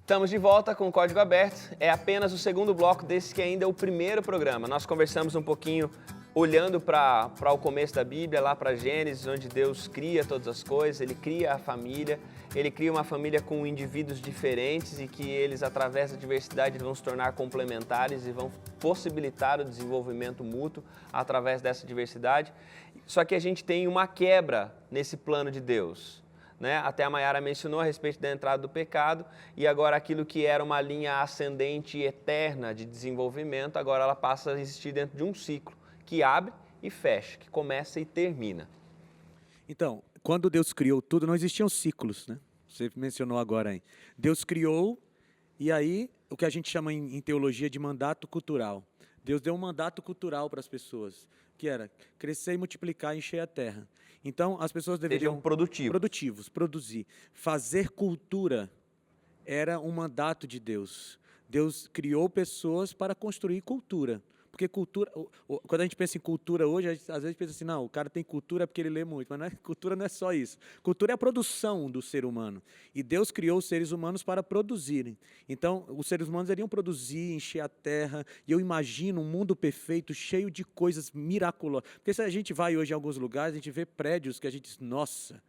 Estamos de volta com o Código Aberto. É apenas o segundo bloco desse que ainda é o primeiro programa. Nós conversamos um pouquinho olhando para o começo da Bíblia, lá para Gênesis, onde Deus cria todas as coisas, Ele cria a família, Ele cria uma família com indivíduos diferentes e que eles, através da diversidade, vão se tornar complementares e vão possibilitar o desenvolvimento mútuo através dessa diversidade. Só que a gente tem uma quebra nesse plano de Deus. Né? Até a Mayara mencionou a respeito da entrada do pecado e agora aquilo que era uma linha ascendente e eterna de desenvolvimento, agora ela passa a existir dentro de um ciclo que abre e fecha, que começa e termina. Então, quando Deus criou tudo, não existiam ciclos, né? Você mencionou agora aí. Deus criou e aí o que a gente chama em teologia de mandato cultural. Deus deu um mandato cultural para as pessoas, que era crescer e multiplicar e encher a terra. Então, as pessoas deveriam... Sejam produtivos. Produzir. Fazer cultura era um mandato de Deus. Deus criou pessoas para construir cultura. Porque cultura, quando a gente pensa em cultura hoje, às vezes pensa assim, não, o cara tem cultura porque ele lê muito, mas cultura não é só isso. Cultura é a produção do ser humano. E Deus criou os seres humanos para produzirem. Então, os seres humanos iriam produzir, encher a terra, e eu imagino um mundo perfeito, cheio de coisas miraculosas. Porque se a gente vai hoje em alguns lugares, a gente vê prédios que a gente diz, nossa...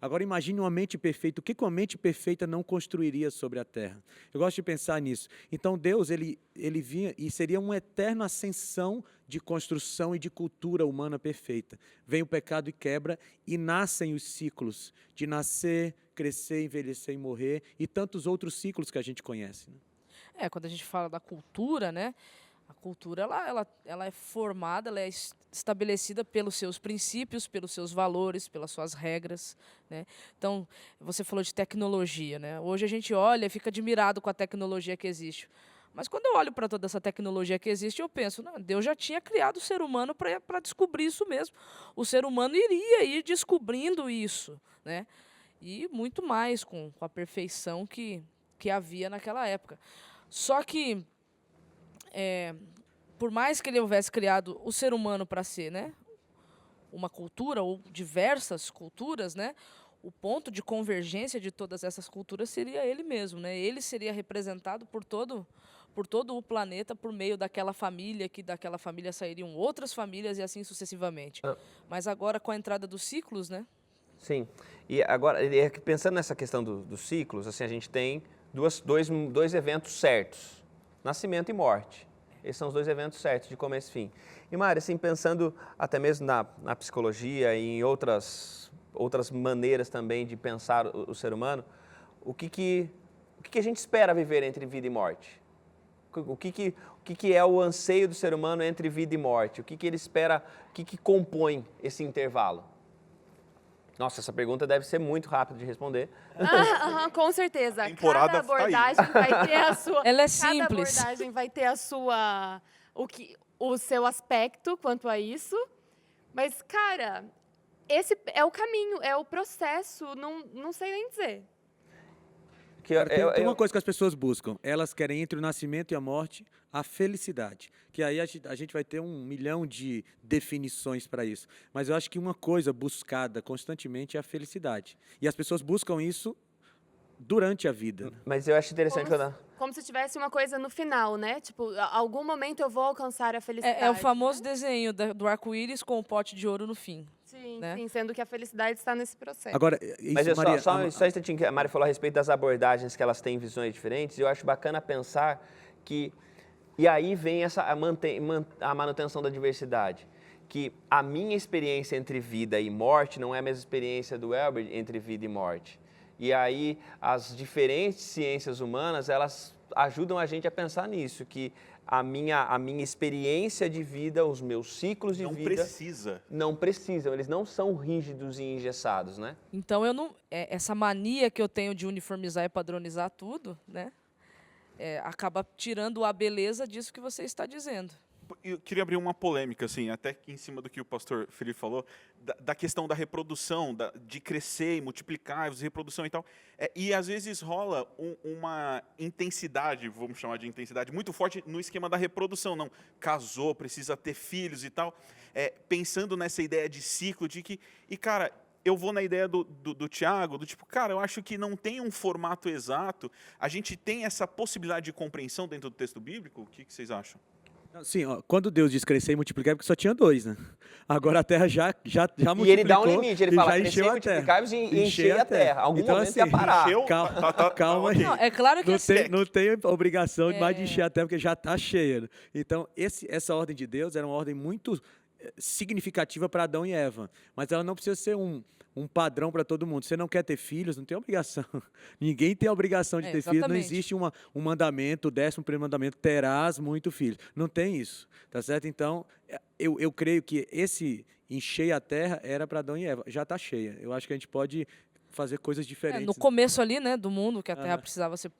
Agora imagine uma mente perfeita, o que uma mente perfeita não construiria sobre a terra? Eu gosto de pensar nisso. Então Deus, ele vinha e seria uma eterna ascensão de construção e de cultura humana perfeita. Vem o pecado e quebra e nascem os ciclos de nascer, crescer, envelhecer e morrer e tantos outros ciclos que a gente conhece. Né? Quando a gente fala da cultura, né? A cultura ela é formada, ela é estabelecida pelos seus princípios, pelos seus valores, pelas suas regras. Né? Então, você falou de tecnologia. Né? Hoje a gente olha e fica admirado com a tecnologia que existe. Mas quando eu olho para toda essa tecnologia que existe, eu penso, não, Deus já tinha criado o ser humano para descobrir isso mesmo. O ser humano iria ir descobrindo isso. Né? E muito mais com a perfeição que havia naquela época. Só que... por mais que ele houvesse criado o ser humano para ser, né, uma cultura ou diversas culturas, né, o ponto de convergência de todas essas culturas seria ele mesmo, né? Ele seria representado por todo o planeta por meio daquela família, que daquela família sairiam outras famílias e assim sucessivamente. Mas agora com a entrada dos ciclos, né? Sim. E agora, pensando nessa questão dos ciclos, assim, a gente tem dois eventos certos. Nascimento e morte. Esses são os dois eventos certos, de começo e fim. E, Mari, assim, pensando até mesmo na psicologia e em outras maneiras também de pensar o ser humano, o que a gente espera viver entre vida e morte? O que é o anseio do ser humano entre vida e morte? O que ele espera, o que compõe esse intervalo? Nossa, essa pergunta deve ser muito rápida de responder. Com certeza. Temporada Cada abordagem vai ter a sua. Ela é Cada simples. abordagem vai ter a sua, o seu aspecto quanto a isso. Mas, cara, esse é o caminho, é o processo. Não sei nem dizer. Tem uma coisa que as pessoas buscam. Elas querem, entre o nascimento e a morte, a felicidade. Que aí a gente vai ter 1 milhão de definições para isso. Mas eu acho que uma coisa buscada constantemente é a felicidade. E as pessoas buscam isso durante a vida. Né? Mas eu acho interessante Como se tivesse uma coisa no final, né? Tipo, algum momento eu vou alcançar a felicidade. É o famoso desenho do arco-íris com o pote de ouro no fim. Sim, né? Sim, sendo que a felicidade está nesse processo. Agora, isso, Mas Maria, só um instantinho que a Mari falou a respeito das abordagens que elas têm visões diferentes, eu acho bacana pensar que... E aí vem a manutenção da diversidade. Que a minha experiência entre vida e morte não é a mesma experiência do Elber entre vida e morte. E aí as diferentes ciências humanas, elas ajudam a gente a pensar nisso, que a minha experiência de vida, os meus ciclos de vida... Não precisam, eles não são rígidos e engessados, né? Então, essa mania que eu tenho de uniformizar e padronizar tudo, né? Acaba tirando a beleza disso que você está dizendo. Eu queria abrir uma polêmica, assim, até em cima do que o pastor Felipe falou, da questão da reprodução, de crescer e multiplicar, reprodução e tal. E às vezes rola uma intensidade, vamos chamar de intensidade, muito forte no esquema da reprodução. Não, casou, precisa ter filhos e tal. Pensando nessa ideia de ciclo, de que... E, cara, eu vou na ideia do Tiago, do tipo, cara, eu acho que não tem um formato exato. A gente tem essa possibilidade de compreensão dentro do texto bíblico? O que vocês acham? Sim, ó, quando Deus diz crescer e multiplicar, é porque só tinha 2, né? Agora a terra já multiplicou. E ele dá um limite, ele e fala, já crescer, encheu a terra. multiplicar-vos e encher a terra. Algum Então, momento assim, ia parar. Encheu? Calma aí. Não, é claro que assim, Não tem obrigação de mais de É. encher a terra, porque já está cheia. Então, essa ordem de Deus era uma ordem muito significativa para Adão e Eva. Mas ela não precisa ser um padrão para todo mundo. Você não quer ter filhos, não tem obrigação. Ninguém tem a obrigação de ter filhos. Não exatamente. existe um mandamento, o 11º mandamento, terás muito filho. Não tem isso, tá certo? Então, eu creio que esse encher a terra era para Adão e Eva. Já está cheia. Eu acho que a gente pode fazer coisas diferentes. no começo ali, né, do mundo, que a Terra Aham. precisava ser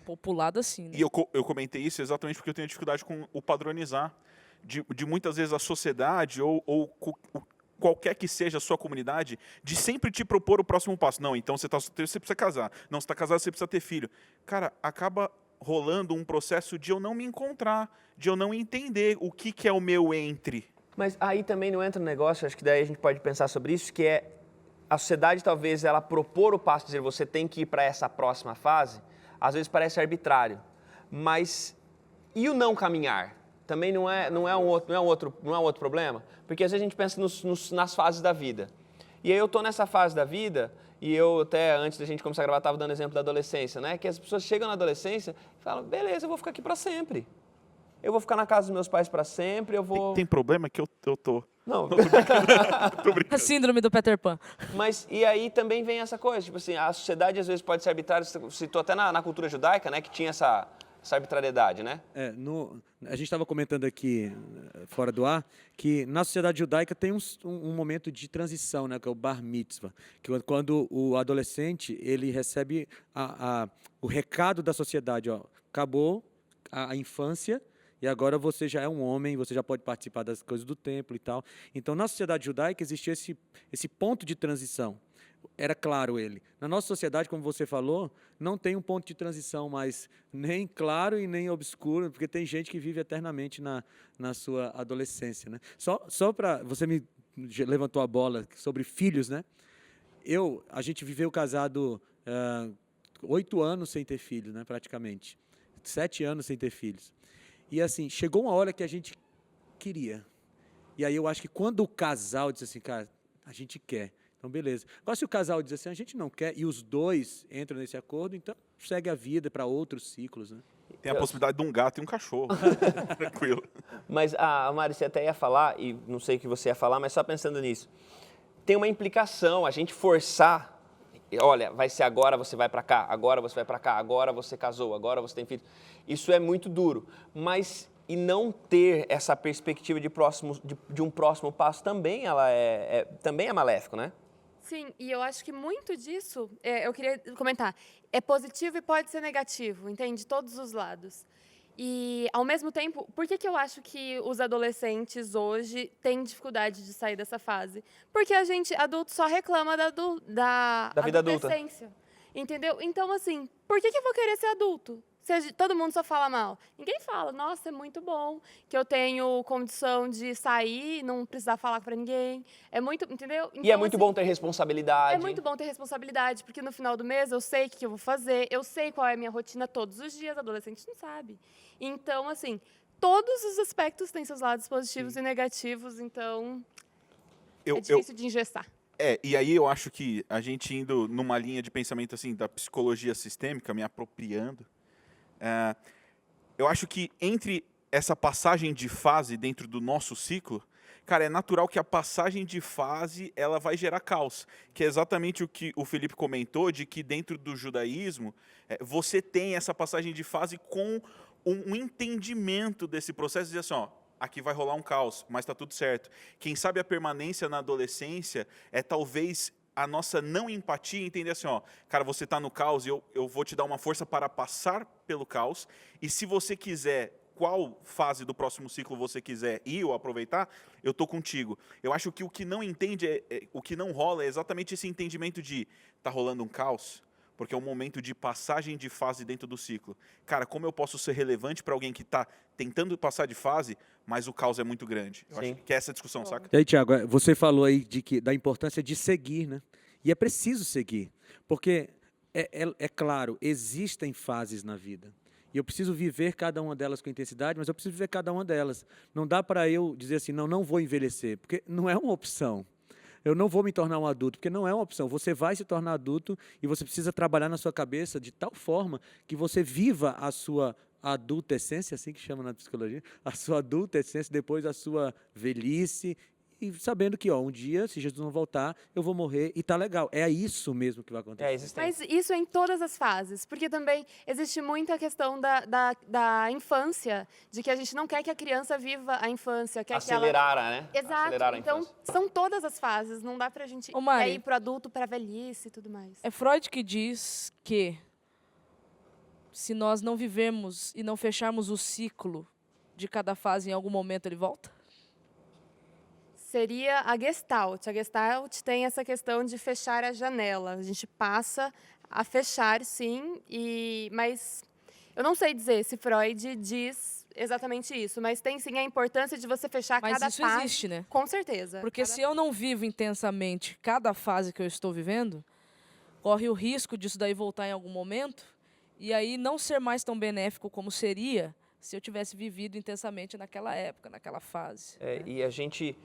populada assim, né? E eu comentei isso exatamente porque eu tenho dificuldade com o padronizar. De muitas vezes a sociedade ou qualquer que seja a sua comunidade, de sempre te propor o próximo passo. Não, então você está solteiro, você precisa casar. Não, você está casado, você precisa ter filho. Cara, acaba rolando um processo de eu não me encontrar, de eu não entender o que é o meu entre. Mas aí também não entra no negócio, acho que daí a gente pode pensar sobre isso, que é a sociedade talvez ela propor o passo, dizer você tem que ir para essa próxima fase, às vezes parece arbitrário. Mas e o não caminhar? Também não é um outro problema? Porque às vezes a gente pensa nas fases da vida. E aí eu estou nessa fase da vida, e eu até antes da gente começar a gravar estava dando exemplo da adolescência, né? Que as pessoas chegam na adolescência e falam, beleza, eu vou ficar aqui para sempre. Eu vou ficar na casa dos meus pais para sempre, eu vou... Tem problema que eu tô... Não, Tô brincando. A síndrome do Peter Pan. mas e aí também vem essa coisa, tipo assim, a sociedade às vezes pode ser arbitrária, citou até na cultura judaica, né, que tinha essa arbitrariedade, né? A gente estava comentando aqui, fora do ar, que na sociedade judaica tem um momento de transição, né, que é o bar mitzvah, que é quando o adolescente ele recebe o recado da sociedade, ó, acabou a infância e agora você já é um homem, você já pode participar das coisas do templo e tal. Então, na sociedade judaica existia esse ponto de transição. Era claro ele. Na nossa sociedade, como você falou, não tem um ponto de transição mais nem claro e nem obscuro, porque tem gente que vive eternamente na sua adolescência, né? Só para... Você me levantou a bola sobre filhos, né? A gente viveu casado 8 anos sem ter filhos, né? Praticamente. 7 anos sem ter filhos. E assim, chegou uma hora que a gente queria. E aí eu acho que quando o casal diz assim, cara, a gente quer. Então, beleza. Agora, se o casal diz assim, a gente não quer, e os dois entram nesse acordo, então segue a vida para outros ciclos, né? Tem a possibilidade de um gato e um cachorro. Tranquilo. Mas a Mari, você até ia falar, e não sei o que você ia falar, mas só pensando nisso, tem uma implicação, a gente forçar, olha, vai ser agora você vai para cá, agora você vai para cá, agora você casou, agora você tem filho. Isso é muito duro, mas e não ter essa perspectiva de um próximo passo também, também é maléfico, né? Sim, e eu acho que muito disso, eu queria comentar, é positivo e pode ser negativo, entende? Todos os lados. E, ao mesmo tempo, por que eu acho que os adolescentes hoje têm dificuldade de sair dessa fase? Porque a gente, adulto, só reclama da vida adulta. adolescência, entendeu? Então, assim, por que eu vou querer ser adulto? Se todo mundo só fala mal. Ninguém fala, nossa, é muito bom que eu tenho condição de sair, não precisar falar para ninguém. É muito, entendeu? Então, E é muito assim, bom ter responsabilidade. é muito bom ter responsabilidade, porque no final do mês eu sei o que eu vou fazer, eu sei qual é a minha rotina todos os dias, adolescente não sabe. Então, assim, todos os aspectos têm seus lados positivos e negativos, então é difícil de engessar. E aí eu acho que a gente indo numa linha de pensamento assim da psicologia sistêmica, me apropriando, eu acho que entre essa passagem de fase dentro do nosso ciclo, cara, é natural que a passagem de fase ela vai gerar caos, que é exatamente o que o Felipe comentou, de que dentro do judaísmo você tem essa passagem de fase com um entendimento desse processo, de dizer assim, ó, aqui vai rolar um caos, mas está tudo certo. Quem sabe a permanência na adolescência é talvez a nossa não empatia, entender assim, ó, cara, você está no caos e eu vou te dar uma força para passar pelo caos, e se você quiser, qual fase do próximo ciclo você quiser ir ou aproveitar, eu estou contigo. Eu acho que o que não entende, o que não rola é exatamente esse entendimento de, tá rolando um caos, porque é um momento de passagem de fase dentro do ciclo. Cara, como eu posso ser relevante para alguém que está tentando passar de fase, mas o caos é muito grande? Eu Sim. acho que é essa a discussão, saca? E aí, Tiago, você falou aí da importância de seguir, né? E é preciso seguir, porque, é claro, existem fases na vida. E eu preciso viver cada uma delas com intensidade, mas eu preciso viver cada uma delas. Não dá para eu dizer assim, não vou envelhecer, porque não é uma opção. Eu não vou me tornar um adulto, porque não é uma opção. Você vai se tornar adulto e você precisa trabalhar na sua cabeça de tal forma que você viva a sua adulta essência, assim que chama na psicologia, a sua adulta essência, depois a sua velhice, e sabendo que um dia, se Jesus não voltar, eu vou morrer e tá legal. É isso mesmo que vai acontecer. É existente. Mas isso é em todas as fases, porque também existe muita questão da infância, de que a gente não quer que a criança viva a infância, quer que ela... Acelerar, né? Exato, Acelerar a então infância. são todas as fases, não dá pra gente Ô, Mari, ir pro adulto, pra velhice e tudo mais. é Freud que diz que se nós não vivermos e não fecharmos o ciclo de cada fase, em algum momento ele volta? Seria a Gestalt. A Gestalt tem essa questão de fechar a janela. A gente passa a fechar, sim, mas eu não sei dizer se Freud diz exatamente isso, mas tem sim a importância de você fechar Mas cada isso fase. existe, né? Com certeza. Porque se eu não vivo intensamente cada fase que eu estou vivendo, corre o risco disso daí voltar em algum momento e aí não ser mais tão benéfico como seria se eu tivesse vivido intensamente naquela época, naquela fase. É, e a gente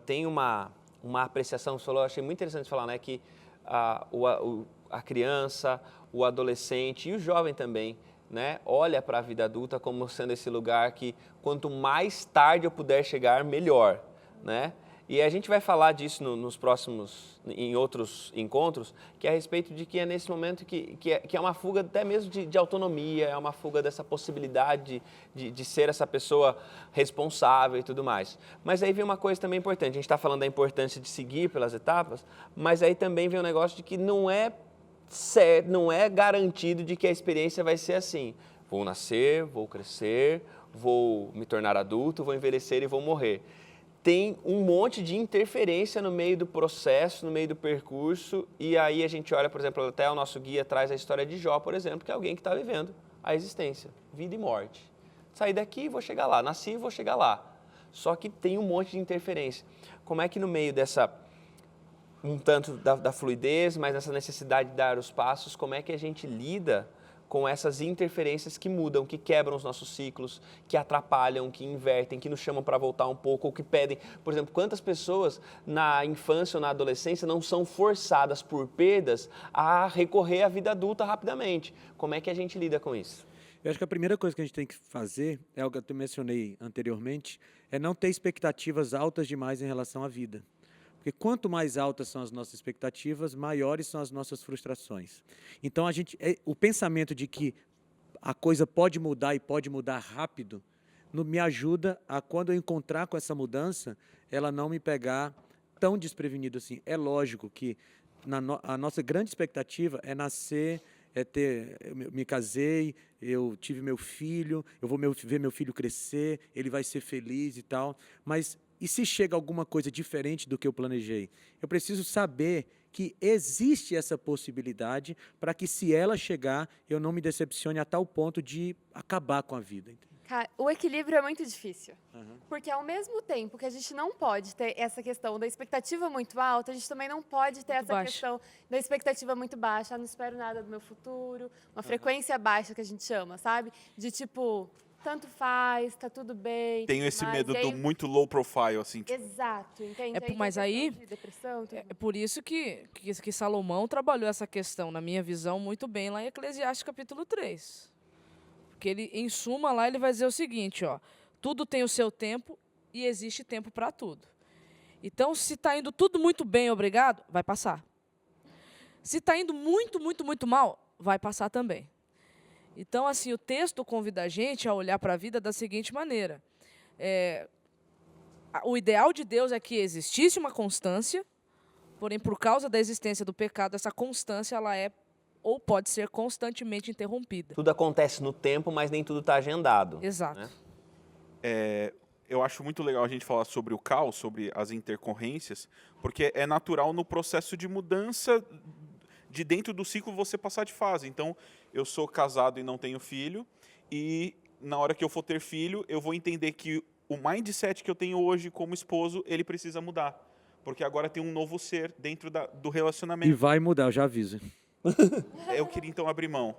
tem uma apreciação, você falou, eu achei muito interessante falar, né, que a criança, o adolescente e o jovem também, né, olha para a vida adulta como sendo esse lugar que quanto mais tarde eu puder chegar, melhor, né? E a gente vai falar disso nos próximos, em outros encontros, que é a respeito de que é nesse momento que é uma fuga até mesmo de autonomia, é uma fuga dessa possibilidade de ser essa pessoa responsável e tudo mais. Mas aí vem uma coisa também importante, a gente está falando da importância de seguir pelas etapas, mas aí também vem um negócio de que não é certo, não é garantido de que a experiência vai ser assim. Vou nascer, vou crescer, vou me tornar adulto, vou envelhecer e vou morrer. Tem um monte de interferência no meio do processo, no meio do percurso, e aí a gente olha, por exemplo, até o nosso guia traz a história de Jó, por exemplo, que é alguém que está vivendo a existência, vida e morte. Saí daqui, vou chegar lá, nasci, vou chegar lá. Só que tem um monte de interferência. Como é que no meio dessa, um tanto da fluidez, mas nessa necessidade de dar os passos, como é que a gente lida com essas interferências que mudam, que quebram os nossos ciclos, que atrapalham, que invertem, que nos chamam para voltar um pouco, ou que pedem. Por exemplo, quantas pessoas na infância ou na adolescência não são forçadas por perdas a recorrer à vida adulta rapidamente? Como é que a gente lida com isso? Eu acho que a primeira coisa que a gente tem que fazer, é algo que eu mencionei anteriormente, é não ter expectativas altas demais em relação à vida. Porque quanto mais altas são as nossas expectativas, maiores são as nossas frustrações. Então, o pensamento de que a coisa pode mudar e pode mudar rápido, me ajuda a, quando eu encontrar com essa mudança, ela não me pegar tão desprevenido assim. É lógico que a nossa grande expectativa é nascer, eu me casei, eu tive meu filho, eu vou ver meu filho crescer, ele vai ser feliz e tal, mas e se chega alguma coisa diferente do que eu planejei? Eu preciso saber que existe essa possibilidade para que, se ela chegar, eu não me decepcione a tal ponto de acabar com a vida. Cara, o equilíbrio é muito difícil. Porque ao mesmo tempo que a gente não pode ter essa questão da expectativa muito alta, a gente também não pode ter essa questão da expectativa muito baixa. Ah, não espero nada do meu futuro. Uma frequência baixa que a gente chama, sabe? De tipo, tanto faz, tá tudo bem. Tenho esse medo do muito low profile, assim. Tipo. Exato, entende? Mas aí, depressão, tudo. é por isso que Salomão trabalhou essa questão, na minha visão, muito bem lá em Eclesiastes capítulo 3. Porque ele, em suma, lá ele vai dizer o seguinte, ó, tudo tem o seu tempo e existe tempo para tudo. Então, se está indo tudo muito bem, obrigado, vai passar. Se está indo muito, muito, muito mal, vai passar também. Então, assim, o texto convida a gente a olhar para a vida da seguinte maneira. O ideal de Deus é que existisse uma constância, porém, por causa da existência do pecado, essa constância ela é ou pode ser constantemente interrompida. Tudo acontece no tempo, mas nem tudo está agendado. Exato. Né? Eu acho muito legal a gente falar sobre o caos, sobre as intercorrências, porque é natural no processo de mudança de dentro do ciclo você passar de fase. Então, eu sou casado e não tenho filho, e na hora que eu for ter filho, eu vou entender que o mindset que eu tenho hoje como esposo, ele precisa mudar. Porque agora tem um novo ser dentro do E relacionamento. vai mudar, eu já aviso. Eu queria então abrir mão.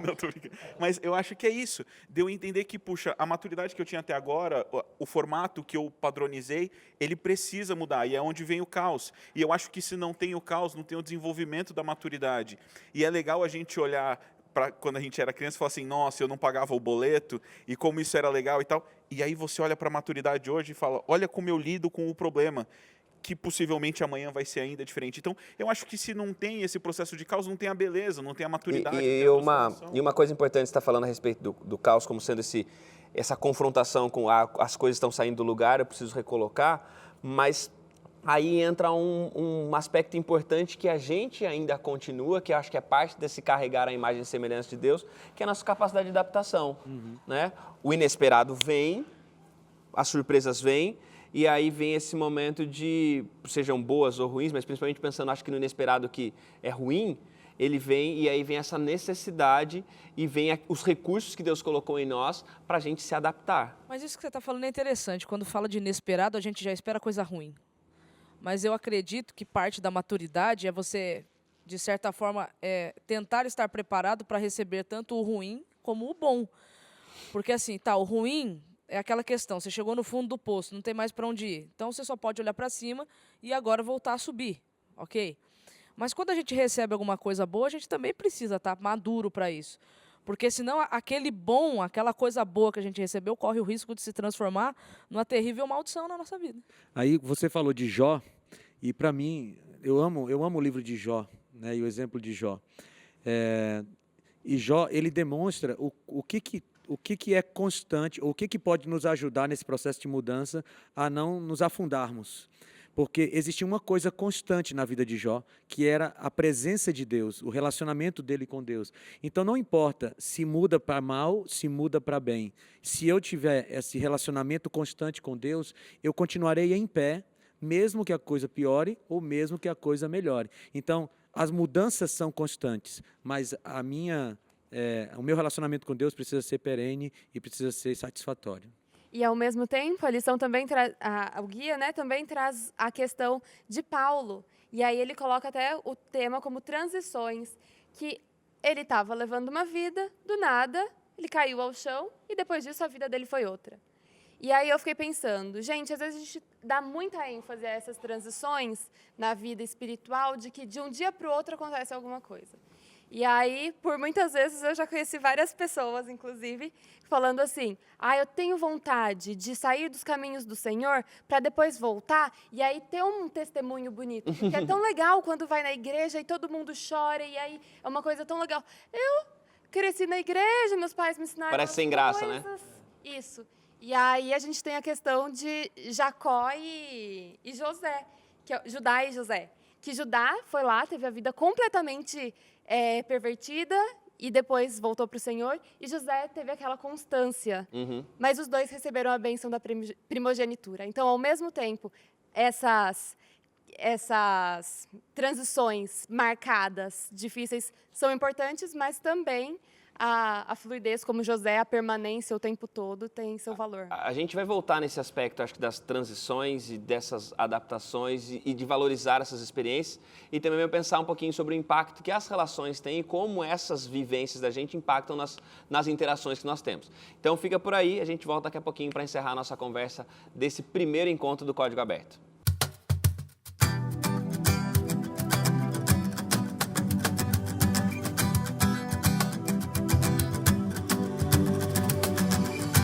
Não, tô brincando. Mas eu acho que é isso. De eu entender que, puxa, a maturidade que eu tinha até agora, o formato que eu padronizei, ele precisa mudar. E é onde vem o caos. E eu acho que se não tem o caos, não tem o desenvolvimento da maturidade. E é legal a gente olhar para quando a gente era criança e falar assim, nossa, eu não pagava o boleto, e como isso era legal e tal. E aí você olha para a maturidade hoje e fala, olha como eu lido com o problema, que possivelmente amanhã vai ser ainda diferente. Então, eu acho que se não tem esse processo de caos, não tem a beleza, não tem a maturidade. não tem a transformação. E uma coisa importante, você está falando a respeito do caos como sendo essa confrontação com as coisas estão saindo do lugar, eu preciso recolocar, mas aí entra um aspecto importante que a gente ainda continua, que eu acho que é parte desse carregar a imagem e semelhança de Deus, que é a nossa capacidade de adaptação. Né? O inesperado vem, as surpresas vêm, e aí vem esse momento de, sejam boas ou ruins, mas principalmente pensando, acho que no inesperado que é ruim, ele vem e aí vem essa necessidade e vem os recursos que Deus colocou em nós para a gente se adaptar. Mas isso que você está falando é interessante. Quando fala de inesperado, a gente já espera coisa ruim. Mas eu acredito que parte da maturidade é você, de certa forma, tentar estar preparado para receber tanto o ruim como o bom. Porque assim, o ruim é aquela questão, você chegou no fundo do poço, não tem mais para onde ir. Então você só pode olhar para cima e agora voltar a subir, ok? Mas quando a gente recebe alguma coisa boa, a gente também precisa estar maduro para isso. Porque senão aquele bom, aquela coisa boa que a gente recebeu, corre o risco de se transformar numa terrível maldição na nossa vida. Aí você falou de Jó, e para mim, eu amo o livro de Jó, né, e o exemplo de Jó. E Jó, ele demonstra o que é constante, ou o que pode nos ajudar nesse processo de mudança a não nos afundarmos. Porque existia uma coisa constante na vida de Jó, que era a presença de Deus, o relacionamento dele com Deus. Então não importa se muda para mal, se muda para bem. Se eu tiver esse relacionamento constante com Deus, eu continuarei em pé, mesmo que a coisa piore ou mesmo que a coisa melhore. Então, as mudanças são constantes, mas o meu relacionamento com Deus precisa ser perene e precisa ser satisfatório. E, ao mesmo tempo, a lição também o guia, né, também traz a questão de Paulo. E aí ele coloca até o tema como transições, que ele estava levando uma vida, do nada, ele caiu ao chão e depois disso a vida dele foi outra. E aí eu fiquei pensando, gente, às vezes a gente dá muita ênfase a essas transições na vida espiritual, de que de um dia para o outro acontece alguma coisa. E aí, por muitas vezes, eu já conheci várias pessoas, inclusive, falando assim, eu tenho vontade de sair dos caminhos do Senhor para depois voltar e aí ter um testemunho bonito. Porque é tão legal quando vai na igreja e todo mundo chora e aí é uma coisa tão legal. Eu cresci na igreja, meus pais me ensinaram Parece sem graça, coisas. né? Isso. E aí a gente tem a questão de Jacó e José, que é Judá e José. Que Judá foi lá, teve a vida completamente pervertida e depois voltou para o Senhor, e José teve aquela constância. Mas os dois receberam a bênção da primogenitura. Então, ao mesmo tempo, essas transições marcadas, difíceis, são importantes, mas também a fluidez, como José, a permanência o tempo todo tem seu valor. A gente vai voltar nesse aspecto, acho que das transições e dessas adaptações e de valorizar essas experiências e também vai pensar um pouquinho sobre o impacto que as relações têm e como essas vivências da gente impactam nas interações que nós temos. Então fica por aí, a gente volta daqui a pouquinho para encerrar a nossa conversa desse primeiro encontro do Código Aberto.